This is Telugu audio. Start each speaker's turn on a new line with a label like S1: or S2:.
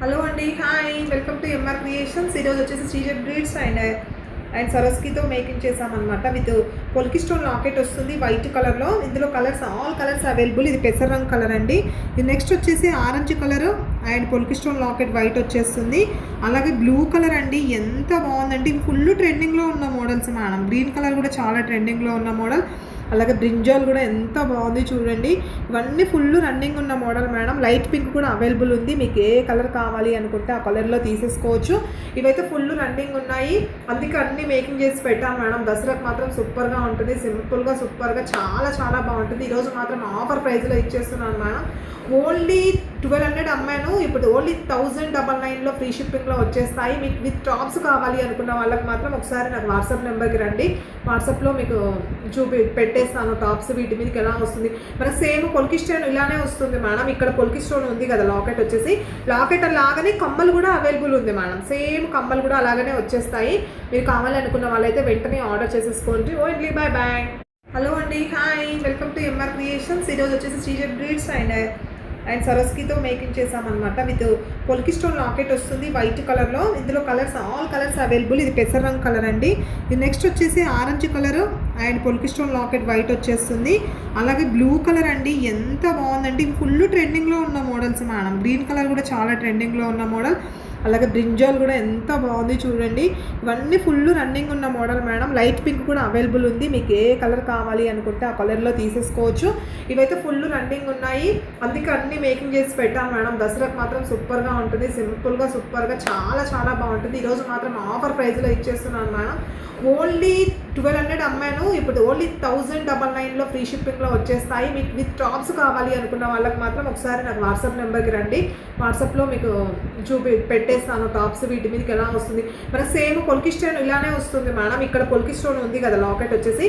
S1: హలో అండి, hi, welcome to M R creations. ఈరోజు వచ్చేసి శ్రీజెడ్ బ్రీడ్స్ అండ్ సరస్కితో మేకింగ్ చేసామన్నమాట. విత్ పొల్కి స్టోన్ లాకెట్ వస్తుంది వైట్ కలర్లో. ఇందులో కలర్స్ ఆల్ కలర్స్ అవైలబుల్. ఇది పెసర రంగు కలర్ అండి. ఇది నెక్స్ట్ వచ్చేసి orange colour and పొల్కి stone locket white వచ్చేస్తుంది. అలాగే బ్లూ కలర్ అండి, ఎంత బాగుందంటే ఇవి ఫుల్ ట్రెండింగ్లో ఉన్న మోడల్స్ మేడం. గ్రీన్ కలర్ కూడా చాలా ట్రెండింగ్లో ఉన్న మోడల్. అలాగే బ్రింజాల్ కూడా ఎంత బాగుంది చూడండి. ఇవన్నీ ఫుల్ రన్నింగ్ ఉన్న మోడల్ మేడం. లైట్ పింక్ కూడా అవైలబుల్ ఉంది. మీకు ఏ కలర్ కావాలి అనుకుంటే ఆ కలర్లో తీసేసుకోవచ్చు. ఇవైతే ఫుల్ రన్నింగ్ ఉన్నాయి, అందుకే అన్నీ మేకింగ్ చేసి పెట్టాం మేడం. దసరాకు మాత్రం సూపర్గా ఉంటుంది, సింపుల్గా సూపర్గా చాలా చాలా బాగుంటుంది. ఈరోజు మాత్రం ఆఫర్ ప్రైస్లో ఇచ్చేస్తున్నాను మేడం. ఓన్లీ 1200 అమ్మాను, ఇప్పుడు ఓన్లీ 1099లో ఫ్రీ షిప్పింగ్లో వచ్చేస్తాయి. మీకు విత్ టాప్స్ కావాలి అనుకున్న వాళ్ళకి మాత్రం ఒకసారి నాకు వాట్సాప్ నెంబర్కి రండి. వాట్సాప్లో మీకు పెట్టేస్తాను టాప్స్. వీటి మీదకి ఎలా వస్తుంది మనకు సేమ్ పొల్కి స్టోన్ ఇలానే వస్తుంది మేడం. ఇక్కడ పొల్కి స్టోన్ ఉంది కదా, లాకెట్ వచ్చేసి లాకెట్ అలాగనే కమ్మలు కూడా అవైలబుల్ ఉంది మేడం. సేమ్ కమ్మలు కూడా అలాగనే వచ్చేస్తాయి. మీరు కావాలి అనుకున్న వాళ్ళైతే వెంటనే ఆర్డర్ చేసేసుకోండి. Only bye bye. హలో అండి, hi, welcome to M R creations. ఈరోజు వచ్చేసి శ్రీజెడ్ బ్రీడ్స్ అండ్ సరస్కితో మేకింగ్ చేసామన్నమాట. విత్ పొల్కి స్టోన్ లాకెట్ వస్తుంది వైట్ కలర్లో. ఇందులో కలర్స్ ఆల్ కలర్స్ అవైలబుల్. ఇది పెసర రంగు కలర్ అండి. ఇది నెక్స్ట్ వచ్చేసి orange colour and పొల్కి stone locket white వచ్చేస్తుంది. అలాగే బ్లూ కలర్ అండి, ఎంత బాగుందంటే ఇవి ఫుల్ ట్రెండింగ్లో ఉన్న మోడల్స్ మేడం. గ్రీన్ కలర్ కూడా చాలా ట్రెండింగ్లో ఉన్న మోడల్. అలాగే బ్రింజాల్ కూడా ఎంత బాగుంది చూడండి. ఇవన్నీ ఫుల్ రన్నింగ్ ఉన్న మోడల్ మేడం. లైట్ పింక్ కూడా అవైలబుల్ ఉంది. మీకు ఏ కలర్ కావాలి అనుకుంటే ఆ కలర్లో తీసేసుకోవచ్చు. ఇవైతే ఫుల్ రన్నింగ్ ఉన్నాయి, అందుకే అన్నీ మేకింగ్ చేసి పెట్టాను మేడం. దసరాకు మాత్రం సూపర్గా ఉంటుంది, సింపుల్గా సూపర్గా చాలా చాలా బాగుంటుంది. ఈరోజు మాత్రం ఆఫర్ ప్రైస్లో ఇచ్చేస్తున్నాను మేడం. ఓన్లీ 1200 అమ్మాను, ఇప్పుడు ఓన్లీ 1099లో ఫ్రీ షిప్పింగ్లో వచ్చేస్తాయి. మీకు విత్ టాప్స్ కావాలి అనుకున్న వాళ్ళకి మాత్రం ఒకసారి నాకు వాట్సాప్ నెంబర్కి రండి. వాట్సాప్లో మీకు పెట్టేస్తాను టాప్స్. వీటి మీదకి ఎలా వస్తుంది మనకు సేమ్ పొల్కి స్టోన్ ఇలానే వస్తుంది మేడం. ఇక్కడ పొల్కి స్టోన్ ఉంది కదా, లాకెట్ వచ్చేసి